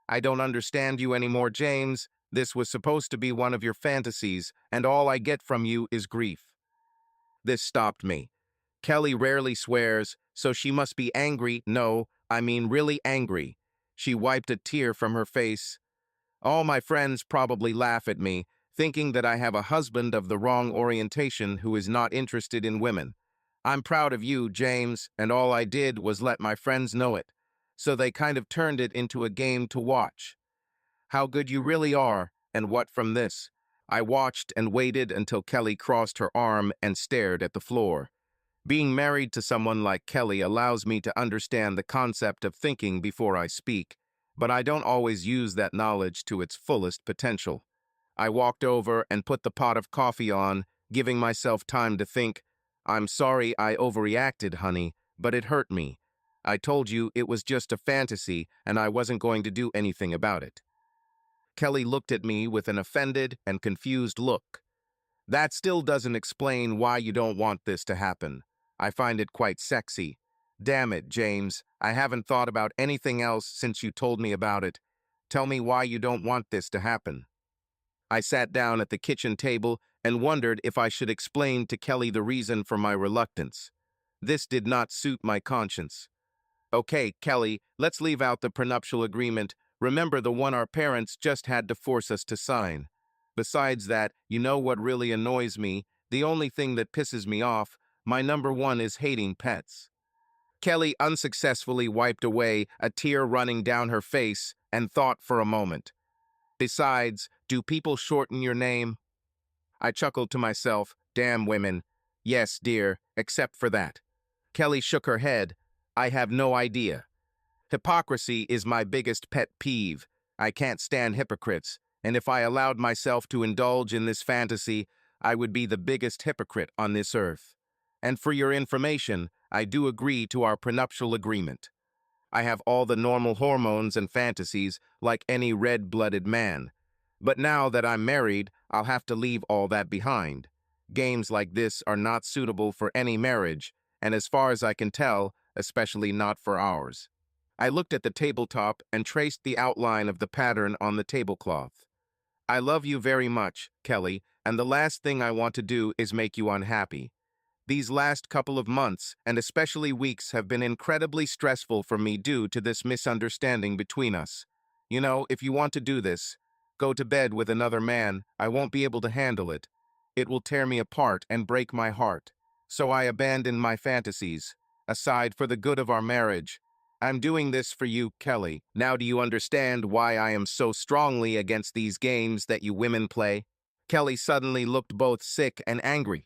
A: I don't understand you anymore, James. This was supposed to be one of your fantasies, and all I get from you is grief. This stopped me. Kelly rarely swears, so she must be angry. No, I mean really angry. She wiped a tear from her face. All my friends probably laugh at me, thinking that I have a husband of the wrong orientation who is not interested in women. I'm proud of you, James, and all I did was let my friends know it. So they kind of turned it into a game to watch. How good you really are, and what from this? I watched and waited until Kelly crossed her arm and stared at the floor. Being married to someone like Kelly allows me to understand the concept of thinking before I speak, but I don't always use that knowledge to its fullest potential. I walked over and put the pot of coffee on, giving myself time to think. I'm sorry I overreacted, honey, but it hurt me. I told you it was just a fantasy and I wasn't going to do anything about it. Kelly looked at me with an offended and confused look. That still doesn't explain why you don't want this to happen. I find it quite sexy. Damn it, James, I haven't thought about anything else since you told me about it. Tell me why you don't want this to happen. I sat down at the kitchen table and wondered if I should explain to Kelly the reason for my reluctance. This did not suit my conscience. Okay, Kelly, let's leave out the prenuptial agreement. Remember the one our parents just had to force us to sign. Besides that, you know what really annoys me? The only thing that pisses me off, my number one is hating pets. Kelly unsuccessfully wiped away a tear running down her face and thought for a moment. Besides, do people shorten your name? I chuckled to myself, damn women. Yes, dear, except for that. Kelly shook her head. I have no idea. Hypocrisy is my biggest pet peeve. I can't stand hypocrites, and if I allowed myself to indulge in this fantasy, I would be the biggest hypocrite on this earth. And for your information, I do agree to our prenuptial agreement. I have all the normal hormones and fantasies like any red-blooded man. But now that I'm married, I'll have to leave all that behind. Games like this are not suitable for any marriage, and as far as I can tell, especially not for ours. I looked at the tabletop and traced the outline of the pattern on the tablecloth. I love you very much, Kelly, and the last thing I want to do is make you unhappy. These last couple of months, and especially weeks, have been incredibly stressful for me due to this misunderstanding between us. You know, if you want to do this, go to bed with another man, I won't be able to handle it. It will tear me apart and break my heart. So I abandoned my fantasies, aside for the good of our marriage. I'm doing this for you, Kelly. Now do you understand why I am so strongly against these games that you women play? Kelly suddenly looked both sick and angry.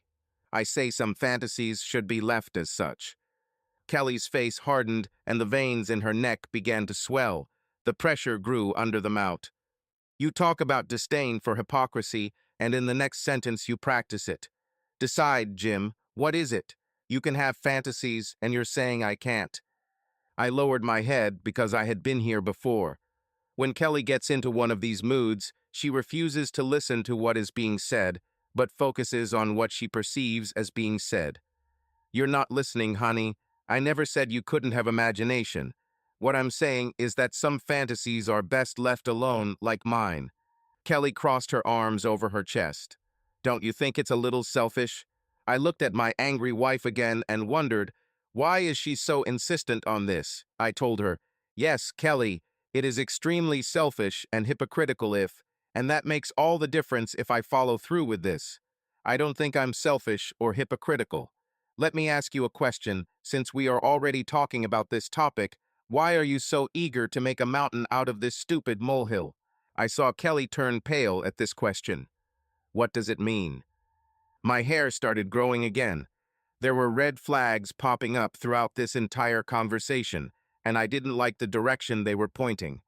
A: I say some fantasies should be left as such. Kelly's face hardened and the veins in her neck began to swell. The pressure grew under the mouth. You talk about disdain for hypocrisy, and in the next sentence you practice it. Decide, Jim, what is it? You can have fantasies, and you're saying I can't. I lowered my head because I had been here before. When Kelly gets into one of these moods, she refuses to listen to what is being said, but focuses on what she perceives as being said. You're not listening, honey. I never said you couldn't have imagination. What I'm saying is that some fantasies are best left alone, like mine. Kelly crossed her arms over her chest. Don't you think it's a little selfish? I looked at my angry wife again and wondered, why is she so insistent on this? I told her, yes, Kelly, it is extremely selfish and hypocritical and that makes all the difference if I follow through with this. I don't think I'm selfish or hypocritical. Let me ask you a question, since we are already talking about this topic, why are you so eager to make a mountain out of this stupid molehill? I saw Kelly turn pale at this question. What does it mean? My hair started growing again. There were red flags popping up throughout this entire conversation, and I didn't like the direction they were pointing.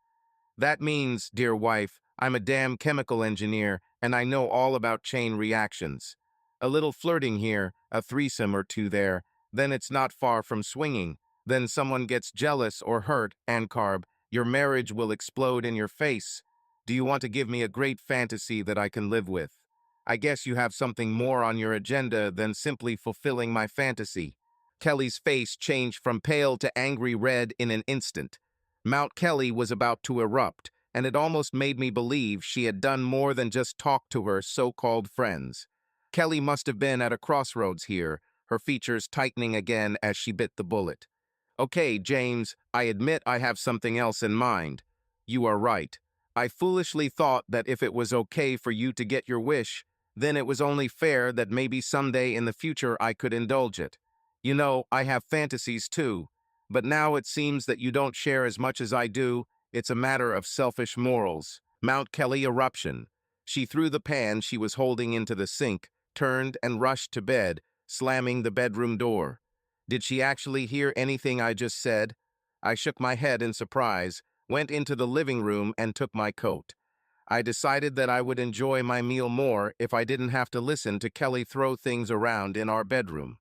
A: That means, dear wife, I'm a damn chemical engineer, and I know all about chain reactions. A little flirting here, a threesome or two there, then it's not far from swinging. Then someone gets jealous or hurt, and your marriage will explode in your face. Do you want to give me a great fantasy that I can live with? I guess you have something more on your agenda than simply fulfilling my fantasy. Kelly's face changed from pale to angry red in an instant. Mount Kelly was about to erupt, and it almost made me believe she had done more than just talk to her so-called friends. Kelly must have been at a crossroads here, her features tightening again as she bit the bullet. Okay, James, I admit I have something else in mind. You are right. I foolishly thought that if it was okay for you to get your wish, then it was only fair that maybe someday in the future I could indulge it. You know, I have fantasies too, but now it seems that you don't share as much as I do. It's a matter of selfish morals. Mount Kelly eruption. She threw the pan she was holding into the sink, turned and rushed to bed, slamming the bedroom door. Did she actually hear anything I just said? I shook my head in surprise, went into the living room and took my coat. I decided that I would enjoy my meal more if I didn't have to listen to Kelly throw things around in our bedroom.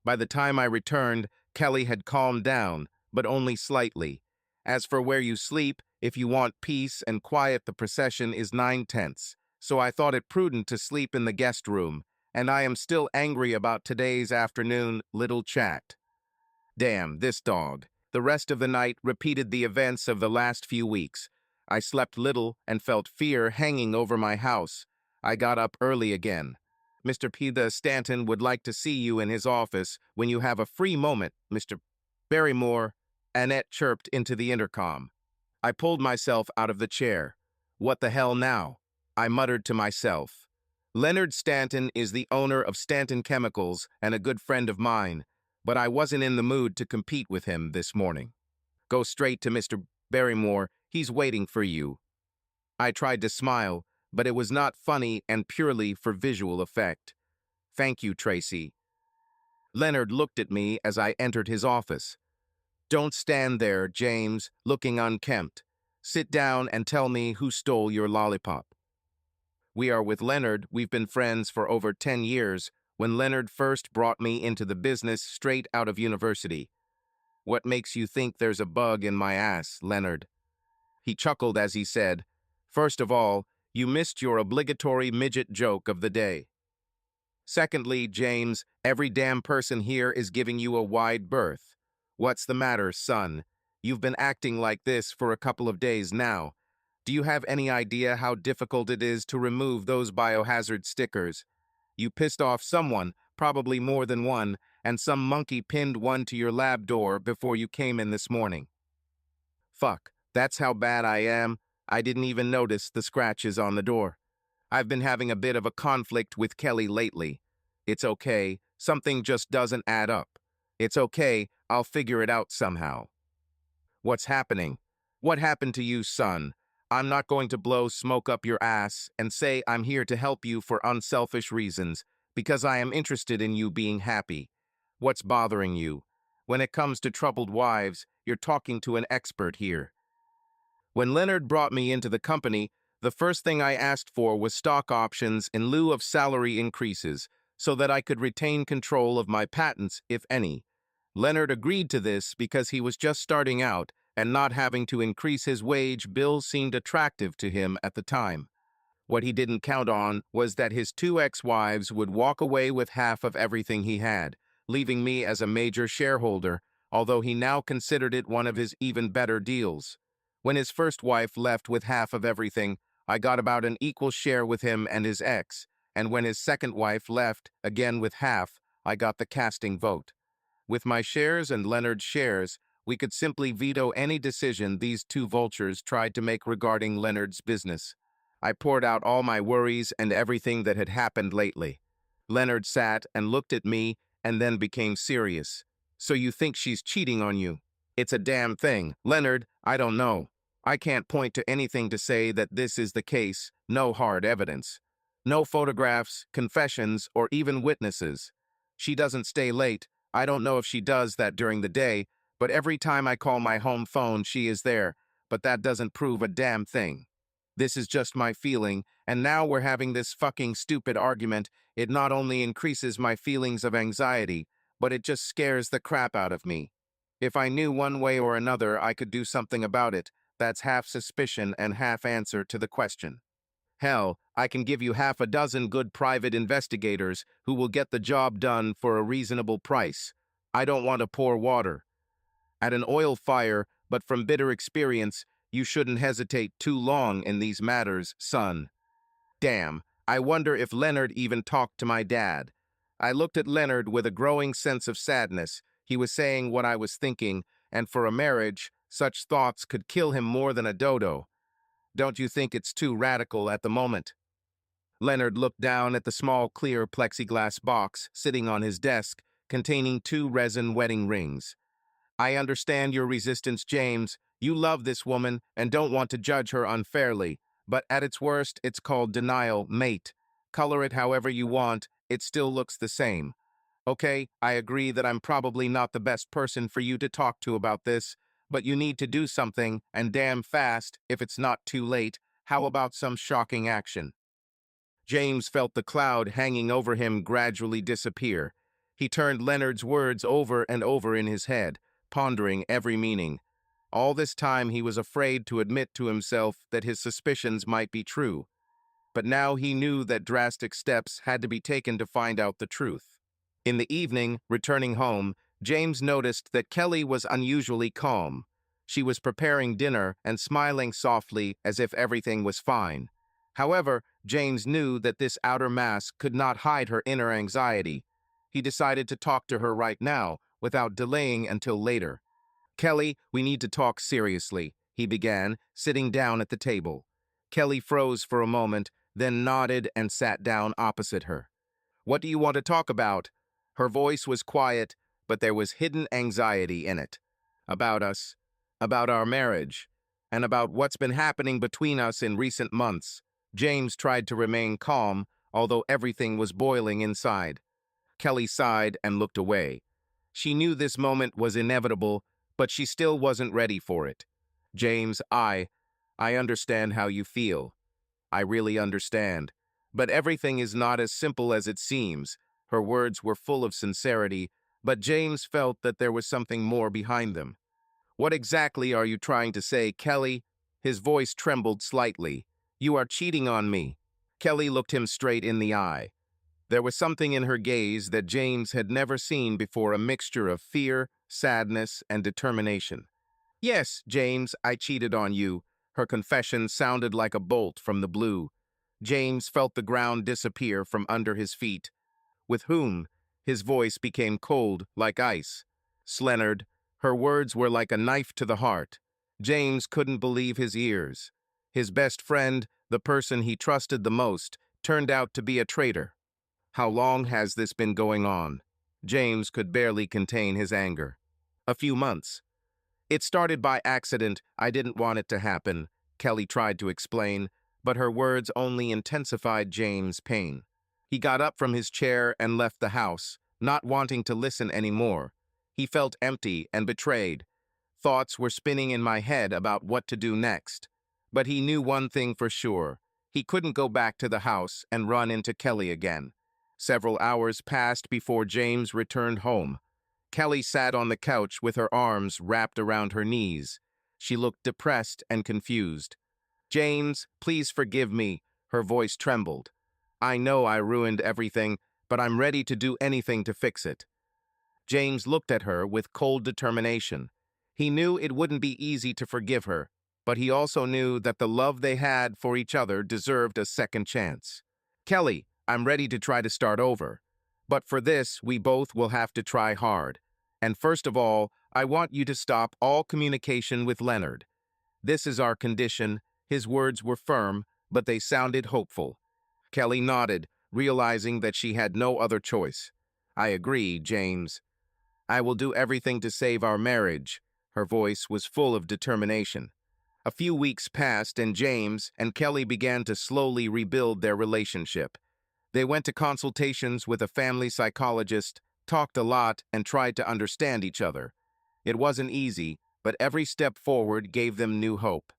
A: By the time I returned, Kelly had calmed down, but only slightly. As for where you sleep, if you want peace and quiet, the procession is 9/10, so I thought it prudent to sleep in the guest room, and I am still angry about today's afternoon little chat. Damn, this dog. The rest of the night repeated the events of the last few weeks. I slept little and felt fear hanging over my house. I got up early again. Mr. Peter Stanton would like to see you in his office when you have a free moment, Mr. Barrymore, Annette chirped into the intercom. I pulled myself out of the chair. What the hell now? I muttered to myself. Leonard Stanton is the owner of Stanton Chemicals and a good friend of mine, but I wasn't in the mood to compete with him this morning. Go straight to Mr. Barrymore, he's waiting for you. I tried to smile, but it was not funny and purely for visual effect. Thank you, Tracy. Leonard looked at me as I entered his office. Don't stand there, James, looking unkempt. Sit down and tell me who stole your lollipop. We are with Leonard. We've been friends for over 10 years, when Leonard first brought me into the business straight out of university. What makes you think there's a bug in my ass, Leonard? He chuckled as he said, First of all, you missed your obligatory midget joke of the day. Secondly, James, every damn person here is giving you a wide berth. What's the matter, son? You've been acting like this for a couple of days now. Do you have any idea how difficult it is to remove those biohazard stickers? You pissed off someone, probably more than one, and some monkey pinned one to your lab door before you came in this morning. Fuck, that's how bad I am. I didn't even notice the scratches on the door. I've been having a bit of a conflict with Kelly lately. It's okay, something just doesn't add up. It's okay, I'll figure it out somehow. What's happening? What happened to you, son? I'm not going to blow smoke up your ass and say I'm here to help you for unselfish reasons, because I am interested in you being happy. What's bothering you? When it comes to troubled wives, you're talking to an expert here. When Leonard brought me into the company, the first thing I asked for was stock options in lieu of salary increases, so that I could retain control of my patents, if any. Leonard agreed to this because he was just starting out, and not having to increase his wage bill seemed attractive to him at the time. What he didn't count on was that his two ex-wives would walk away with half of everything he had, leaving me as a major shareholder, although he now considered it one of his even better deals. When his first wife left with half of everything, I got about an equal share with him and his ex, and when his second wife left, again with half, I got the casting vote. With my shares and Leonard's shares, we could simply veto any decision these two vultures tried to make regarding Leonard's business. I poured out all my worries and everything that had happened lately. Leonard sat and looked at me and then became serious. So you think she's cheating on you? It's a damn thing. Leonard, I don't know. I can't point to anything to say that this is the case, no hard evidence. No photographs, confessions, or even witnesses. She doesn't stay late. I don't know if she does that during the day, but every time I call my home phone, she is there, but that doesn't prove a damn thing. This is just my feeling, and now we're having this fucking stupid argument. It not only increases my feelings of anxiety, but it just scares the crap out of me. If I knew one way or another I could do something about it, that's half suspicion and half answer to the question. Hell, I can give you half a dozen good private investigators who will get the job done for a reasonable price. I don't want to pour water at an oil fire, but from bitter experience, you shouldn't hesitate too long in these matters, son. Damn, I wonder if Leonard even talked to my dad. I looked at Leonard with a growing sense of sadness. He was saying what I was thinking, and for a marriage, such thoughts could kill him more than a dodo. Don't you think it's too radical at the moment? Leonard looked down at the small clear plexiglass box sitting on his desk, containing two resin wedding rings. I understand your resistance, James. You love this woman and don't want to judge her unfairly, but at its worst, it's called denial, mate. Color it however you want, it still looks the same. Okay, I agree that I'm probably not the best person for you to talk to about this, but you need to do something, and damn fast, if it's not too late. How about some shocking action? James felt the cloud hanging over him gradually disappear. He turned Leonard's words over and over in his head, pondering every meaning. All this time he was afraid to admit to himself that his suspicions might be true. But now he knew that drastic steps had to be taken to find out the truth. In the evening, returning home, James noticed that Kelly was unusually calm. She was preparing dinner and smiling softly as if everything was fine. However, James knew that this outer mask could not hide her inner anxiety. He decided to talk to her right now, without delaying until later. Kelly, we need to talk seriously, he began, sitting down at the table. Kelly froze for a moment, then nodded and sat down opposite her. What do you want to talk about? Her voice was quiet, but there was hidden anxiety in it. About us, about our marriage, and about what's been happening between us in recent months. James tried to remain calm, although everything was boiling inside. Kelly sighed and looked away. She knew this moment was inevitable, but she still wasn't ready for it. James, I understand how you feel. I really understand. But everything is not as simple as it seems. Her words were full of sincerity, but James felt that there was something more behind them. What exactly are you trying to say, Kelly? His voice trembled slightly. You are cheating on me. Kelly looked him straight in the eye. There was something in her gaze that James had never seen before, a mixture of fear, sadness, and determination. Yes, James, I cheated on you. Her confession sounded like a bolt from the blue. James felt the ground disappear from under his feet. With whom? His voice became cold, like ice. Leonard. Her words were like a knife to the heart. James couldn't believe his ears. His best friend, the person he trusted the most, turned out to be a traitor. How long has this been going on? James could barely contain his anger. A few months. It started by accident. I didn't want it to happen, Kelly tried to explain, but her words only intensified James' pain. He got up from his chair and left the house, not wanting to listen anymore. He felt empty and betrayed. Thoughts were spinning in my head about what to do next. But he knew one thing for sure. He couldn't go back to the house and run into Kelly again. Several hours passed before James returned home. Kelly sat on the couch with her arms wrapped around her knees. She looked depressed and confused. "James, please forgive me." Her voice trembled. "I know I ruined everything, but I'm ready to do anything to fix it." James looked at her with cold determination. He knew it wouldn't be easy to forgive her, but he also knew that the love they had for each other deserved a second chance. "Kelly, I'm ready to try to start over. But for this, we both will have to try hard. And first of all, I want you to stop all communication with Leonard. This is our condition." His words were firm, but they sounded hopeful. Kelly nodded, realizing that she had no other choice. "I agree, James. I will do everything to save our marriage." Her voice was full of determination. A few weeks passed, and James and Kelly began to slowly rebuild their relationship. They went to consultations with a family psychologist, talked a lot, and tried to understand each other. It wasn't easy, but every step forward gave them new hope.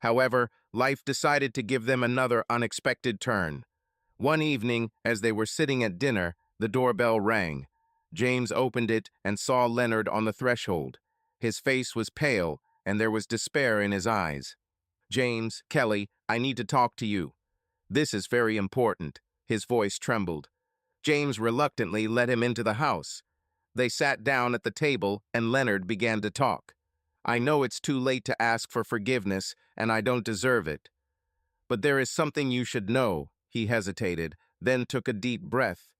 A: However, life decided to give them another unexpected turn. One evening, as they were sitting at dinner, the doorbell rang. James opened it and saw Leonard on the threshold. His face was pale, and there was despair in his eyes. "James, Kelly, I need to talk to you. This is very important." His voice trembled. James reluctantly let him into the house. They sat down at the table, and Leonard began to talk. "I know it's too late to ask for forgiveness, and I don't deserve it. But there is something you should know." He hesitated, then took a deep breath.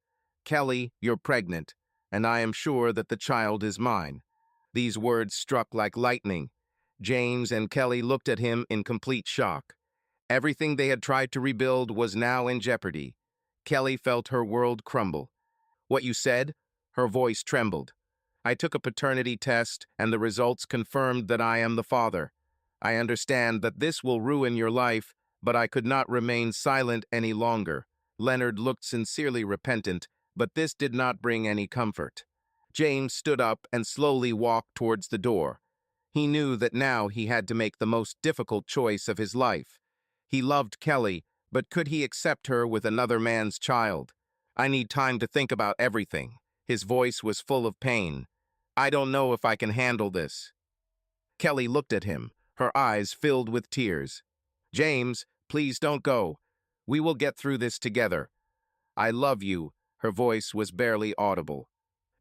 A: "Kelly, you're pregnant, and I am sure that the child is mine." These words struck like lightning. James and Kelly looked at him in complete shock. Everything they had tried to rebuild was now in jeopardy. Kelly felt her world crumble. "What you said?" Her voice trembled. "I took a paternity test, and the results confirmed that I am the father. I understand that this will ruin your life, but I could not remain silent any longer." Leonard looked sincerely repentant, but this did not bring any comfort. James stood up and slowly walked towards the door. He knew that now he had to make the most difficult choice of his life. He loved Kelly, but could he accept her with another man's child? "I need time to think about everything." His voice was full of pain. "I don't know if I can handle this." Kelly looked at him, her eyes filled with tears. "James, please don't go. We will get through this together. I love you." Her voice was barely audible.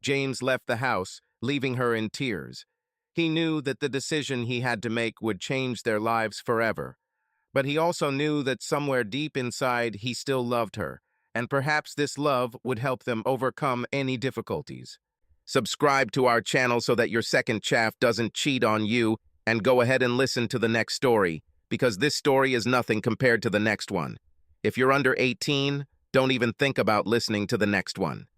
A: James left the house, leaving her in tears. He knew that the decision he had to make would change their lives forever. But he also knew that somewhere deep inside he still loved her, and perhaps this love would help them overcome any difficulties. Subscribe to our channel so that your second chaff doesn't cheat on you, and go ahead and listen to the next story, because this story is nothing compared to the next one. If you're under 18, don't even think about listening to the next one.